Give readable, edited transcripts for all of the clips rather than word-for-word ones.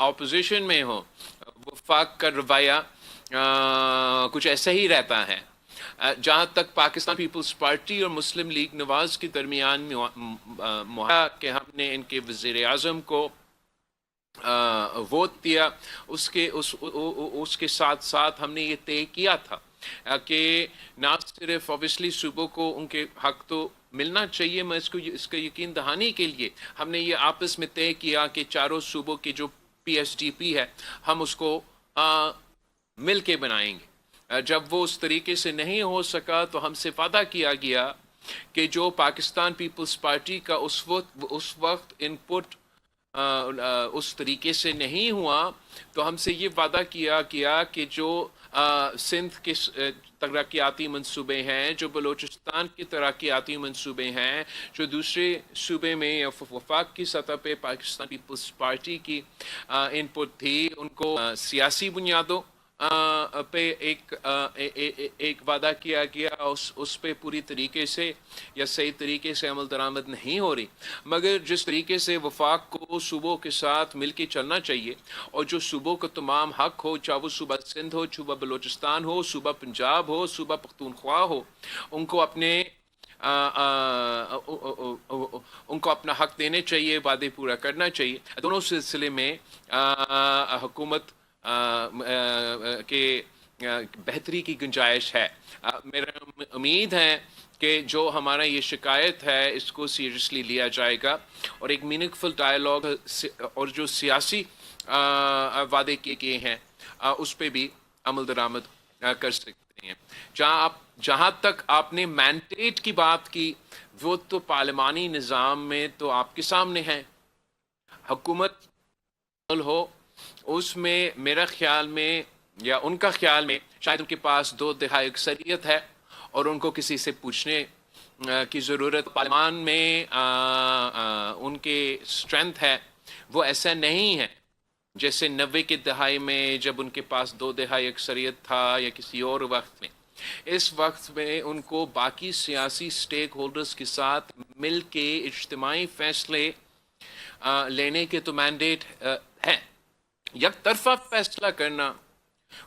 Opposition میں ہو وفاق کا رویہ کچھ ایسا ہی رہتا ہے. جہاں تک پاکستان پیپلز پارٹی اور مسلم لیگ نواز کے درمیان معاہدہ کہ ہم نے ان کے وزیر اعظم کو ووٹ دیا، اس کے ساتھ ساتھ ہم نے یہ طے کیا تھا کہ نہ صرف اوبیسلی صوبوں کو ان کے حق تو ملنا چاہیے، میں اس کا یقین دہانی کے لیے ہم نے یہ آپس میں طے کیا کہ چاروں صوبوں کے جو پی ایس ڈی پی ہے ہم اس کو مل کے بنائیں گے. جب وہ اس طریقے سے نہیں ہو سکا تو ہم سے وعدہ کیا گیا کہ جو پاکستان پیپلز پارٹی کا اس وقت ان پٹ اس طریقے سے نہیں ہوا تو ہم سے یہ وعدہ کیا گیا کہ جو سندھ کے ترقیاتی منصوبے ہیں، جو بلوچستان کے ترقیاتی منصوبے ہیں، جو دوسرے صوبے میں وفاق کی سطح پہ پاکستان پیپلز پارٹی کی ان پٹ تھی، ان کو سیاسی بنیادوں پہ ایک وعدہ کیا گیا، اس پہ پوری طریقے سے یا صحیح طریقے سے عمل درآمد نہیں ہو رہی. مگر جس طریقے سے وفاق کو صوبوں کے ساتھ مل کے چلنا چاہیے اور جو صوبوں کا تمام حق ہو، چاہے وہ صوبہ سندھ ہو، صوبہ بلوچستان ہو، صوبہ پنجاب ہو، صوبہ پختونخوا ہو، ان کو اپنا حق دینے چاہیے، وعدے پورا کرنا چاہیے. دونوں سلسلے میں حکومت کے بہتری کی گنجائش ہے. میرا امید ہے کہ جو ہمارا یہ شکایت ہے اس کو سیریسلی لیا جائے گا اور ایک میننگ فل ڈائلاگ اور جو سیاسی وعدے کیے گئے ہیں اس پہ بھی عمل درآمد کر سکتے ہیں. جہاں تک آپ نے مینڈیٹ کی بات کی، وہ تو پارلیمانی نظام میں تو آپ کے سامنے ہے. حکومت ہو اس میں میرا خیال میں یا ان کا خیال میں شاید ان کے پاس 2/3 اکثریت ہے اور ان کو کسی سے پوچھنے کی ضرورت. پارلیمان میں ان کے اسٹرینتھ ہے وہ ایسا نہیں ہے جیسے 90 کے دہائی میں جب ان کے پاس 2/3 اکثریت تھا یا کسی اور وقت میں. اس وقت میں ان کو باقی سیاسی سٹیک ہولڈرز کے ساتھ مل کے اجتماعی فیصلے لینے کے تو مینڈیٹ ہے. یک طرفہ فیصلہ کرنا،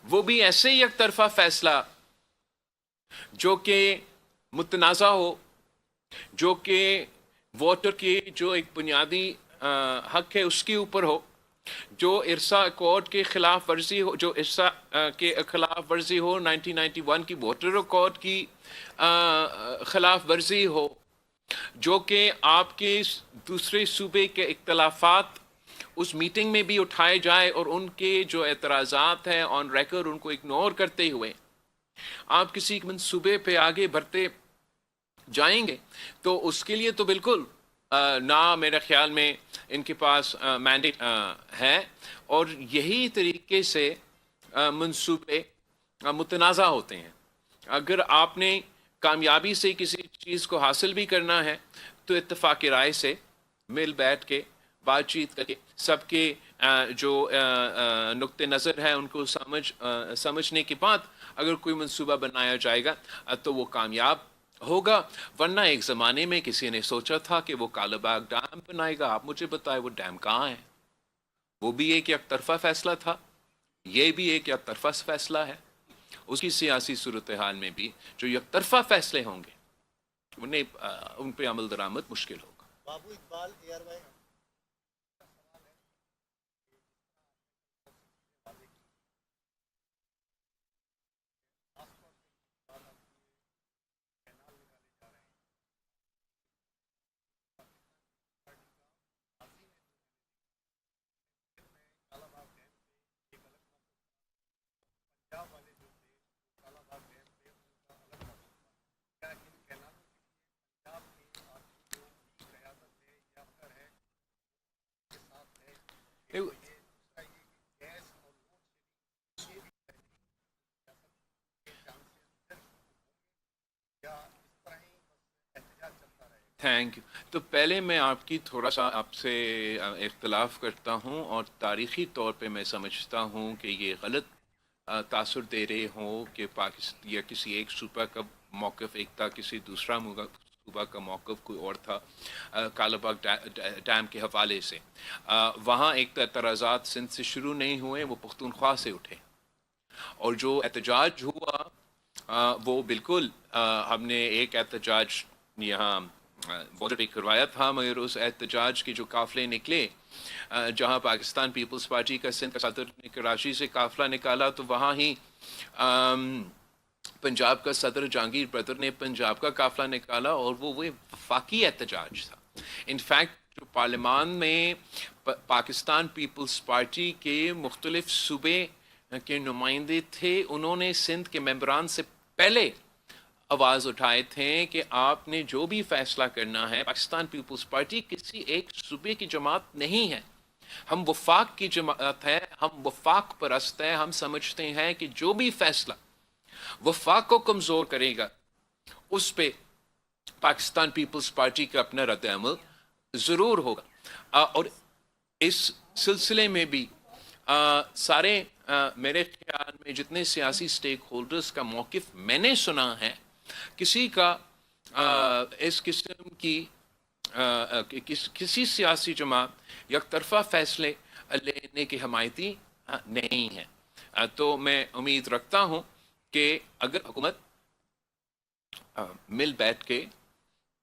وہ بھی ایسے یک طرفہ فیصلہ جو کہ متنازع ہو، جو کہ ووٹر کی جو ایک بنیادی حق ہے اس کے اوپر ہو، جو ارسا ایکارڈ کے خلاف ورزی ہو، جو ارسا کے خلاف ورزی ہو، 1991 کی ووٹر ایکارڈ کی خلاف ورزی ہو، جو کہ آپ کے دوسرے صوبے کے اختلافات اس میٹنگ میں بھی اٹھائے جائے اور ان کے جو اعتراضات ہیں آن ریکارڈ ان کو اگنور کرتے ہوئے آپ کسی منصوبے پہ آگے بڑھتے جائیں گے تو اس کے لیے تو بالکل نہ میرے خیال میں ان کے پاس مینڈیٹ ہے. اور یہی طریقے سے منصوبے متنازع ہوتے ہیں. اگر آپ نے کامیابی سے کسی چیز کو حاصل بھی کرنا ہے تو اتفاق رائے سے مل بیٹھ کے بات چیت کر کے سب کے جو نقطۂ نظر ہے ان کو سمجھنے کے بعد اگر کوئی منصوبہ بنایا جائے گا تو وہ کامیاب ہوگا. ورنہ ایک زمانے میں کسی نے سوچا تھا کہ وہ کالا باغ ڈیم بنائے گا. آپ مجھے بتائیں وہ ڈیم کہاں ہے؟ وہ بھی ایک یک طرفہ فیصلہ تھا، یہ بھی ایک یک طرفہ فیصلہ ہے. اس کی سیاسی صورتحال میں بھی جو یک طرفہ فیصلے ہوں گے ان پہ عمل درآمد مشکل ہوگا. بابو اقبال ایئر بھائی تھینک یو. تو پہلے میں آپ کی تھوڑا سا آپ سے اختلاف کرتا ہوں اور تاریخی طور پہ میں سمجھتا ہوں کہ یہ غلط تاثر دے رہے ہوں کہ پاکستان یا کسی ایک صوبہ کا موقف ایک تھا، کسی دوسرا منصوبہ کا موقف کوئی اور تھا کالا باغ ڈیم کے حوالے سے. وہاں ایک اعتراضات سندھ سے شروع نہیں ہوئے, وہ پختونخوا سے اٹھے, اور جو احتجاج ہوا وہ بالکل ہم نے ایک احتجاج یہاں بارڈر پہ کروایا تھا, مگر اس احتجاج کے جو قافلے نکلے جہاں پاکستان پیپلز پارٹی کا سندھ کا صدر نے کراچی سے قافلہ نکالا, تو وہاں ہی پنجاب کا صدر جہانگیر برادر نے پنجاب کا قافلہ نکالا, اور وہ وفاقی احتجاج تھا. انفیکٹ جو پارلیمان میں پاکستان پیپلز پارٹی کے مختلف صوبے کے نمائندے تھے, انہوں نے سندھ کے ممبران سے پہلے آواز اٹھائے تھے کہ آپ نے جو بھی فیصلہ کرنا ہے, پاکستان پیپلز پارٹی کسی ایک صوبے کی جماعت نہیں ہے, ہم وفاق کی جماعت ہے, ہم وفاق پرست ہیں. ہم سمجھتے ہیں کہ جو بھی فیصلہ وفاق کو کمزور کرے گا اس پہ پاکستان پیپلز پارٹی کا اپنا رد عمل ضرور ہوگا. اور اس سلسلے میں بھی سارے میرے خیال میں جتنے سیاسی سٹیک ہولڈرز کا موقف میں نے سنا ہے, کسی کا اس قسم کی کسی سیاسی جماعت یک طرفہ فیصلے لینے کی حمایتی نہیں ہے. تو میں امید رکھتا ہوں کہ اگر حکومت مل بیٹھ کے,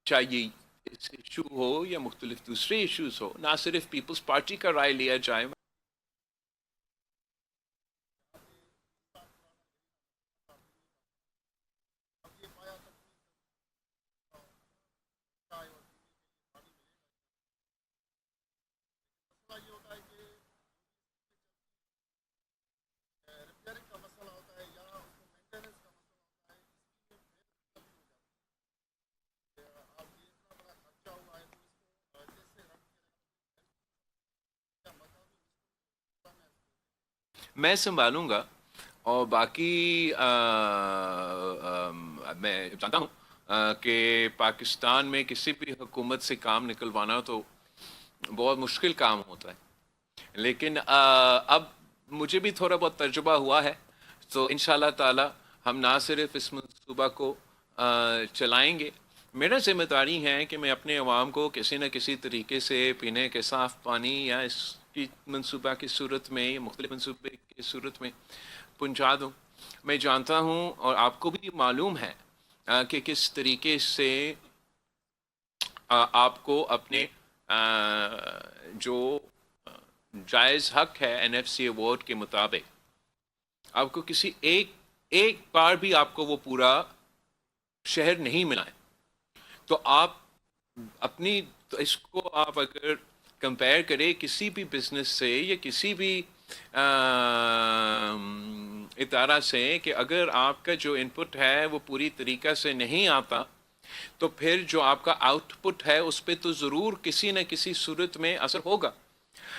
چاہیے اس ایشو ہو یا مختلف دوسرے ایشوز ہو, نہ صرف پیپلز پارٹی کا رائے لیا جائے, میں سنبھالوں گا. اور باقی میں جانتا ہوں کہ پاکستان میں کسی بھی حکومت سے کام نکلوانا تو بہت مشکل کام ہوتا ہے, لیکن اب مجھے بھی تھوڑا بہت تجربہ ہوا ہے, تو انشاءاللہ تعالی ہم نہ صرف اس منصوبہ کو چلائیں گے, میرا ذمہ داری ہے کہ میں اپنے عوام کو کسی نہ کسی طریقے سے پینے کے صاف پانی یا اس کی منصوبہ کی صورت میں یا مختلف منصوبے کی صورت میں پہنچا دوں. میں جانتا ہوں اور آپ کو بھی معلوم ہے کہ کس طریقے سے آپ کو اپنے جو جائز حق ہے این ایف سی ایوارڈ کے مطابق, آپ کو کسی ایک بار بھی آپ کو وہ پورا شہر نہیں ملا ہے, تو آپ اپنی تو اس کو آپ اگر کمپیئر کرے کسی بھی بزنس سے یا کسی بھی ادارہ سے, کہ اگر آپ کا جو ان پٹ ہے وہ پوری طریقہ سے نہیں آتا, تو پھر جو آپ کا آؤٹ پٹ ہے اس پہ تو ضرور کسی نہ کسی صورت میں اثر ہوگا.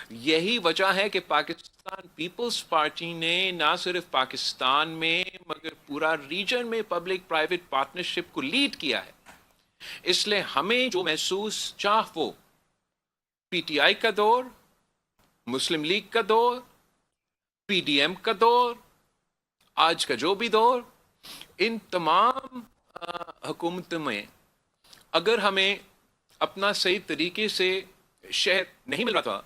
یہی وجہ ہے کہ پاکستان پیپلز پارٹی نے نہ صرف پاکستان میں مگر پورا ریجن میں پبلک پرائیویٹ پارٹنرشپ کو لیڈ کیا ہے. اس لیے ہمیں جو محسوس وہ پی ٹی آئی کا دور, مسلم لیگ کا دور, پی ڈی ایم کا دور, آج کا جو بھی دور, ان تمام حکومتوں میں اگر ہمیں اپنا صحیح طریقے سے شہر نہیں مل رہا تھا,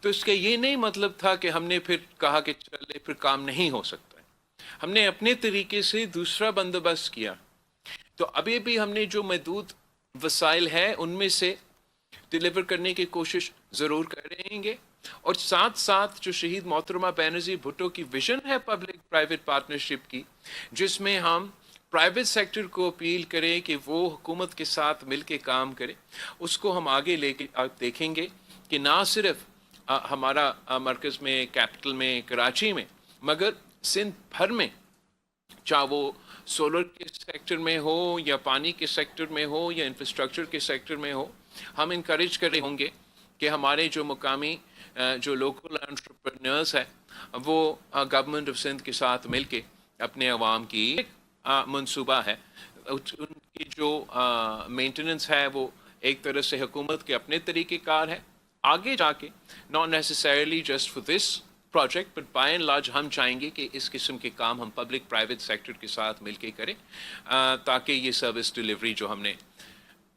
تو اس کا یہ نہیں مطلب تھا کہ ہم نے پھر کہا کہ چلے پھر کام نہیں ہو سکتا ہے. ہم نے اپنے طریقے سے دوسرا بندوبست کیا. تو ابھی بھی ہم نے جو محدود وسائل ہیں ان میں سے ڈیلیور کرنے کی کوشش ضرور کریں گے, اور ساتھ ساتھ جو شہید محترمہ بینظیر بھٹو کی ویژن ہے پبلک پرائیویٹ پارٹنرشپ کی, جس میں ہم پرائیویٹ سیکٹر کو اپیل کریں کہ وہ حکومت کے ساتھ مل کے کام کرے, اس کو ہم آگے لے کے دیکھیں گے کہ نہ صرف ہمارا مرکز میں کیپٹل میں کراچی میں مگر سندھ بھر میں, چاہے وہ سولر کے سیکٹر میں ہو یا پانی کے سیکٹر میں ہو یا انفراسٹرکچر کے سیکٹر میں ہو, ہم انکریج کر رہے ہوں گے کہ ہمارے جو مقامی جو لوکل انٹرپرینورز ہیں وہ گورنمنٹ آف سندھ کے ساتھ مل کے اپنے عوام کی منصوبہ ہے, ان کی جو مینٹیننس ہے وہ ایک طرح سے حکومت کے اپنے طریقہ کار ہے. آگے جا کے not necessarily just for this project but by and large ہم چاہیں گے کہ اس قسم کے کام ہم پبلک پرائیویٹ سیکٹر کے ساتھ مل کے کریں, تاکہ یہ سروس ڈیلیوری جو ہم نے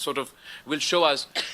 sort of will show us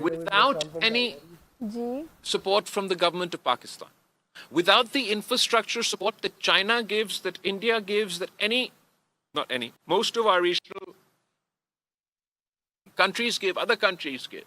without any support from the government of Pakistan, without the infrastructure support that China gives, that India gives, that most of our regional countries give, other countries give,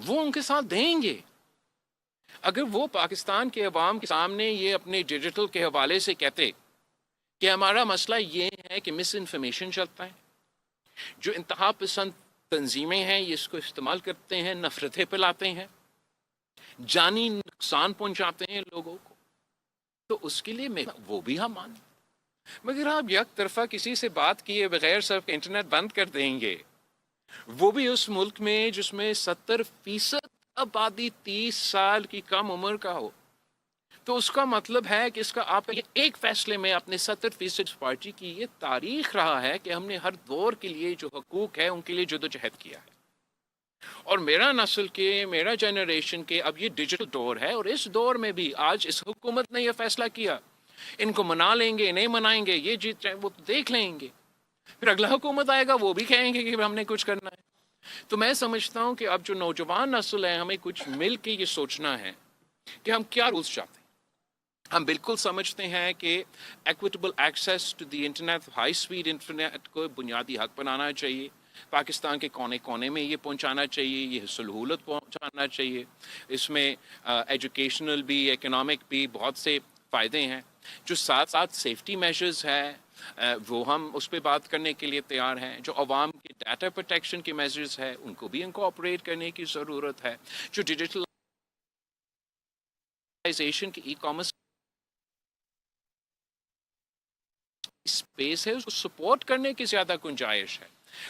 وہ ان کے ساتھ دیں گے. اگر وہ پاکستان کے عوام کے سامنے یہ اپنے ڈیجیٹل کے حوالے سے کہتے کہ ہمارا مسئلہ یہ ہے کہ مس انفارمیشن چلتا ہے، جو انتہا پسند تنظیمیں ہیں یہ اس کو استعمال کرتے ہیں، نفرتیں پھیلاتے ہیں، جانی نقصان پہنچاتے ہیں لوگوں کو، تو اس کے لیے وہ بھی ہم مانیں. مگر آپ یک طرفہ کسی سے بات کیے بغیر صرف انٹرنیٹ بند کر دیں گے، وہ بھی اس ملک میں جس میں 70% آبادی 30 سال کی کم عمر کا ہو، تو اس کا مطلب ہے کہ اس کا آپ کا یہ ایک فیصلے میں اپنے 70% پارٹی کی یہ تاریخ رہا ہے کہ ہم نے ہر دور کے لیے جو حقوق ہے ان کے لیے جدوجہد کیا ہے. اور میرا نسل کے، میرا جنریشن کے اب یہ ڈیجیٹل دور ہے، اور اس دور میں بھی آج اس حکومت نے یہ فیصلہ کیا، ان کو منا لیں گے نہیں منائیں گے یہ جیت جائیں وہ دیکھ لیں گے، پھر اگلا حکومت آئے گا وہ بھی کہیں گے کہ ہم نے کچھ کرنا ہے. تو میں سمجھتا ہوں کہ اب جو نوجوان نسل ہے ہمیں کچھ مل کے یہ سوچنا ہے کہ ہم کیا رولز چاہتے ہیں. ہم بالکل سمجھتے ہیں کہ equitable access to the internet, high speed internet کو بنیادی حق بنانا چاہیے، پاکستان کے کونے کونے میں یہ پہنچانا چاہیے، یہ سہولت پہنچانا چاہیے. اس میں ایجوکیشنل بھی، اکنامک بھی بہت سے فائدے ہیں. جو ساتھ ساتھ سیفٹی میجرز ہے وہ ہم اس پہ بات کرنے کے لیے تیار ہیں. جو عوام کے ڈیٹا پروٹیکشن کے میجرز ہے ان کو بھی انکارپوریٹ کرنے کی ضرورت ہے. جو ڈیجیٹلائزیشن کی ای کامرس اسپیس ہے اس کو سپورٹ کرنے کی زیادہ گنجائش ہے.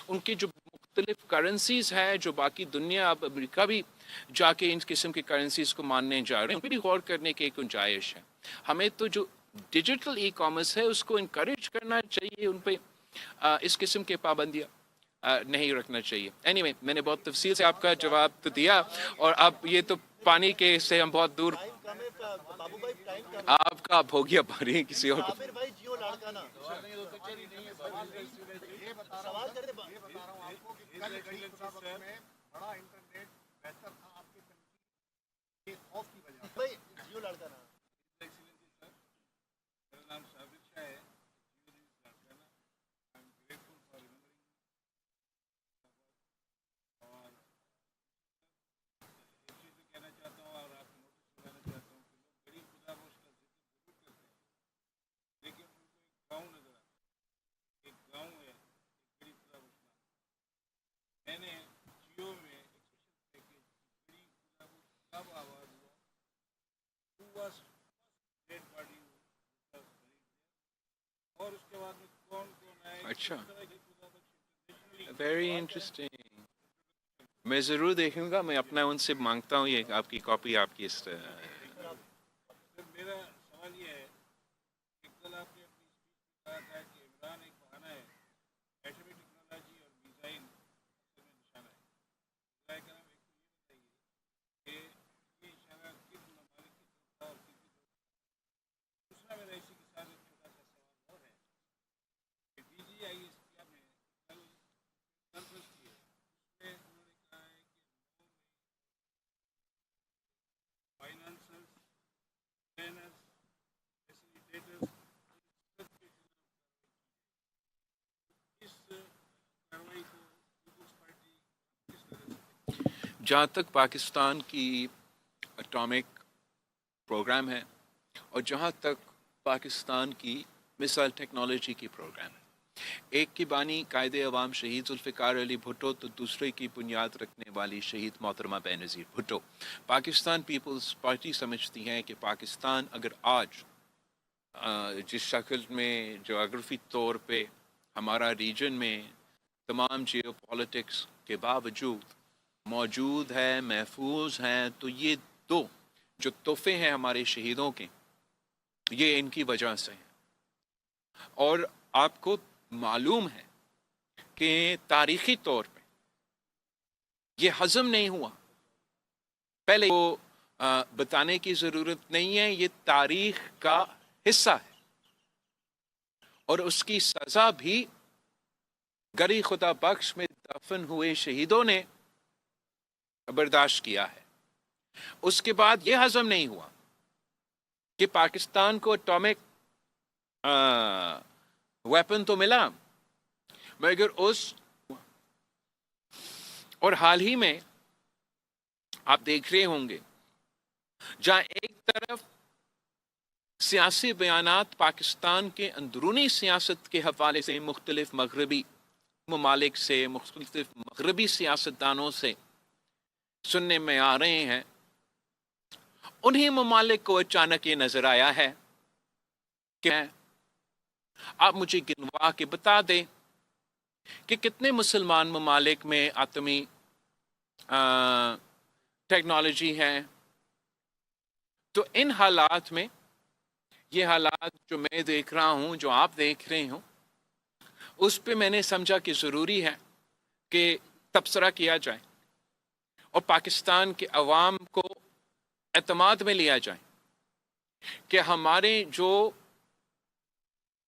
ان کی جو مختلف کرنسیز ہے، جو باقی دنیا، اب امریکہ بھی جا کے ان قسم کی کرنسیز کو ماننے جا رہے ہیں، ان پہ بھی غور کرنے کی ایک گنجائش ہے. ہمیں تو جو ڈیجیٹل ای کامرس ہے اس کو انکریج کرنا چاہیے، ان پہ اس قسم کے پابندیاں نہیں رکھنا چاہیے. اینی میں نے بہت تفصیل سے آپ کا جواب تو دیا، اور اب یہ تو پانی کے سے ہم بہت دور. ٹائم کم ہے بابو بھائی، ٹائم کم آپ کا اب ہو گیا پانی کسی ہے. اور کو. عامر بھائی جیو لاڑکانہ سوال کرتے بھائی جیو لاڑکانہ. اچھا، ویری انٹرسٹنگ. میں ضرور دیکھوں گا، میں اپنا ان سے مانگتا ہوں یہ آپ کی کاپی، آپ کی جہاں تک پاکستان کی اٹامک پروگرام ہے، اور جہاں تک پاکستان کی مثال ٹیکنالوجی کی پروگرام ہے، ایک کی بانی قائد عوام شہید ذوالفقار علی بھٹو، تو دوسرے کی بنیاد رکھنے والی شہید محترمہ بینظیر بھٹو. پاکستان پیپلز پارٹی سمجھتی ہے کہ پاکستان اگر آج جس شکل میں جغرافی طور پہ ہمارا ریجن میں تمام جیو پالیٹکس کے باوجود موجود ہے، محفوظ ہیں، تو یہ دو جو تحفے ہیں ہمارے شہیدوں کے، یہ ان کی وجہ سے ہیں. اور آپ کو معلوم ہے کہ تاریخی طور پہ یہ ہضم نہیں ہوا، پہلے وہ بتانے کی ضرورت نہیں ہے، یہ تاریخ کا حصہ ہے، اور اس کی سزا بھی گری خدا بخش میں دفن ہوئے شہیدوں نے برداشت کیا ہے. اس کے بعد یہ ہضم نہیں ہوا کہ پاکستان کو اٹامک ویپن تو ملا، مگر اور حال ہی میں آپ دیکھ رہے ہوں گے جہاں ایک طرف سیاسی بیانات پاکستان کے اندرونی سیاست کے حوالے سے مختلف مغربی ممالک سے، مختلف مغربی سیاستدانوں سے سننے میں آ رہے ہیں، انہی ممالک کو اچانک یہ نظر آیا ہے کہ آپ مجھے گنوا کے بتا دیں کہ کتنے مسلمان ممالک میں آتمی ٹیکنالوجی ہے. تو ان حالات میں، یہ حالات جو میں دیکھ رہا ہوں، جو آپ دیکھ رہے ہوں، اس پہ میں نے سمجھا کہ ضروری ہے کہ تبصرہ کیا جائے اور پاکستان کے عوام کو اعتماد میں لیا جائے کہ ہمارے جو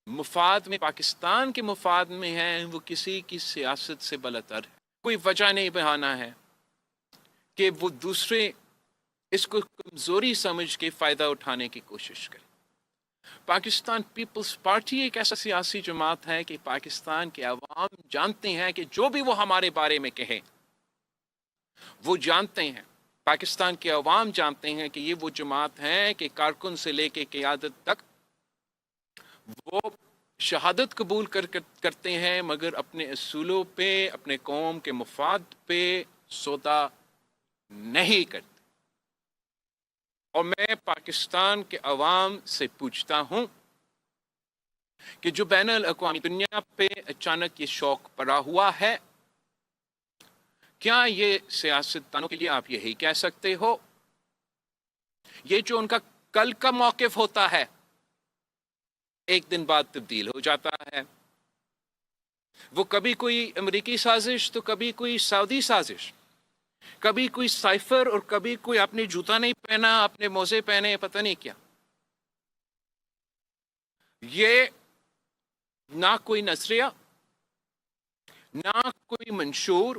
مفاد میں، پاکستان کے مفاد میں ہیں، وہ کسی کی سیاست سے بلتر ہے. کوئی وجہ نہیں بہانا ہے کہ وہ دوسرے اس کو کمزوری سمجھ کے فائدہ اٹھانے کی کوشش کرے. پاکستان پیپلز پارٹی ایک ایسا سیاسی جماعت ہے کہ پاکستان کے عوام جانتے ہیں کہ جو بھی وہ ہمارے بارے میں کہیں، وہ جانتے ہیں، پاکستان کے عوام جانتے ہیں کہ یہ وہ جماعت ہے کہ کارکن سے لے کے قیادت تک وہ شہادت قبول کرتے ہیں، مگر اپنے اصولوں پہ، اپنے قوم کے مفاد پہ سودا نہیں کرتے. اور میں پاکستان کے عوام سے پوچھتا ہوں کہ جو بین الاقوامی دنیا پہ اچانک یہ شوق پڑا ہوا ہے، کیا یہ سیاستدانوں کے لیے آپ یہی کہہ سکتے ہو؟ یہ جو ان کا کل کا موقف ہوتا ہے، ایک دن بعد تبدیل ہو جاتا ہے. وہ کبھی کوئی امریکی سازش تو کبھی کوئی سعودی سازش، کبھی کوئی سائفر اور کبھی کوئی اپنے جوتا نہیں پہنا، اپنے موزے پہنے، پتہ نہیں کیا. یہ نہ کوئی نظریہ، نہ کوئی منشور،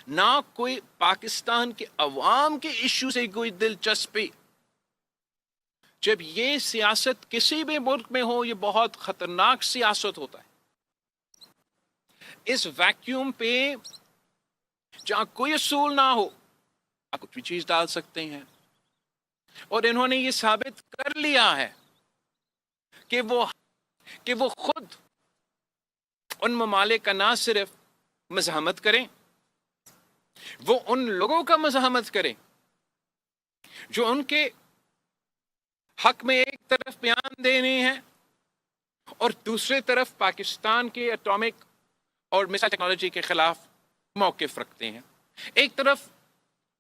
نہ کوئی پاکستان کے عوام کے ایشو سے کوئی دلچسپی. جب یہ سیاست کسی بھی ملک میں ہو، یہ بہت خطرناک سیاست ہوتا ہے. اس ویکیوم پہ جہاں کوئی اصول نہ ہو، آپ کچھ بھی چیز ڈال سکتے ہیں. اور انہوں نے یہ ثابت کر لیا ہے کہ وہ خود ان ممالک کا نہ صرف مزاحمت کریں، وہ ان لوگوں کا مزاحمت کریں جو ان کے حق میں ایک طرف بیان دینے ہیں اور دوسری طرف پاکستان کے ایٹامک اور میزائل ٹیکنالوجی کے خلاف موقف رکھتے ہیں. ایک طرف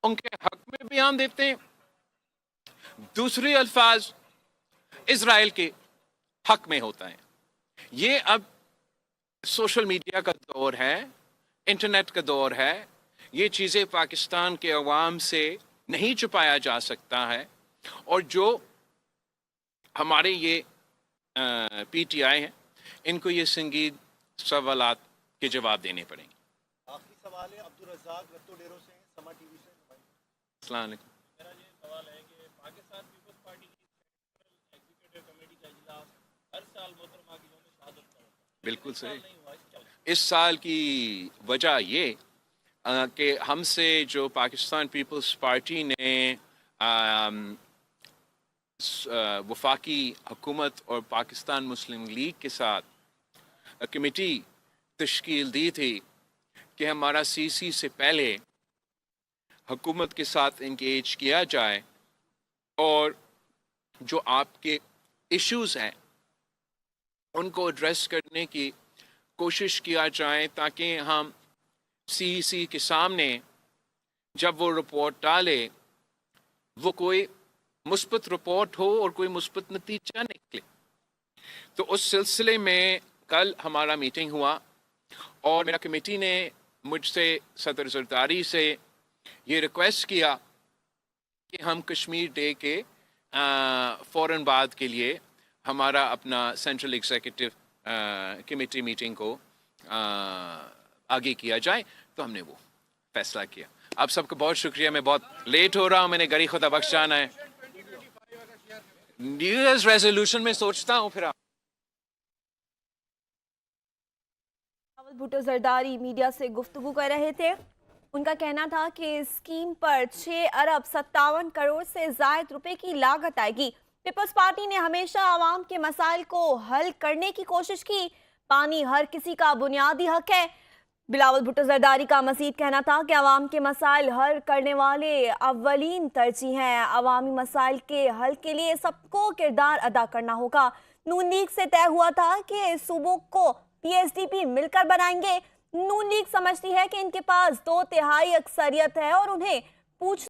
ان کے حق میں بیان دیتے ہیں، دوسری الفاظ اسرائیل کے حق میں ہوتا ہے. یہ اب سوشل میڈیا کا دور ہے، انٹرنیٹ کا دور ہے. یہ چیزیں پاکستان کے عوام سے نہیں چھپایا جا سکتا ہے. اور جو ہمارے یہ پی ٹی آئی ہیں، ان کو یہ سنگین سوالات کے جواب دینے پڑیں گے. آخری سوال ہے عبدالرزاق رتو ڈیرو سے، سما ٹی وی سے. السلام علیکم. میرا یہ سوال ہے کہ پاکستان پیپلز پارٹی کی ایگزیکٹو کمیٹی کا اجلاس ہر سال محترمہ کی یوم شہادت کا ہوتا ہے. بالکل صحیح. نہیں ہوا، کیا وجہ؟ اس سال کی وجہ یہ کہ ہم سے جو پاکستان پیپلز پارٹی نے وفاقی حکومت اور پاکستان مسلم لیگ کے ساتھ کمیٹی تشکیل دی تھی کہ ہمارا سی سی سے پہلے حکومت کے ساتھ انگیج کیا جائے اور جو آپ کے ایشوز ہیں ان کو ایڈریس کرنے کی کوشش کیا جائے، تاکہ ہم سی سی کے سامنے جب وہ رپورٹ ڈالے وہ کوئی مثبت رپورٹ ہو اور کوئی مثبت نتیجہ نکلے. تو اس سلسلے میں کل ہمارا میٹنگ ہوا اور میرا کمیٹی نے مجھ سے، صدر زرداری سے یہ ریکویسٹ کیا کہ ہم کشمیر ڈے کے فوراً بعد کے لیے ہمارا اپنا سینٹرل ایگزیکٹو کمیٹی میٹنگ کو آگے کیا جائے. تو ہم نے وہ فیصلہ کیا. آپ سب کا بہت شکریہ. میں بہت لیٹ ہو رہا ہوں، میں نے گھڑی خدا بخش جانا ہے. نیو ایئرز ریزولوشن میں سوچتا ہوں پھر. بھٹو زرداری میڈیا سے گفتگو کر رہے تھے. ان کا کہنا تھا کہ اسکیم پر 6 ارب 57 کروڑ سے زائد روپے کی لاگت آئے گی۔ پیپلز پارٹی نے ہمیشہ عوام کے مسائل کو حل کرنے کی کوشش کی۔ پانی ہر کسی کا بنیادی حق ہے۔ بلاول بھٹو زرداری کا مزید کہنا تھا کہ عوام کے مسائل حل کرنے والے اولین ترجیح ہیں۔ عوامی مسائل کے حل کے لیے سب کو کردار ادا کرنا ہوگا۔ نون لیگ سے طے ہوا تھا کہ صوبوں کو پی ایس ڈی پی مل کر بنائیں گے۔ نون لیگ سمجھتی ہے کہ ان کے پاس 2/3 اکثریت ہے اور انہیں پوچھ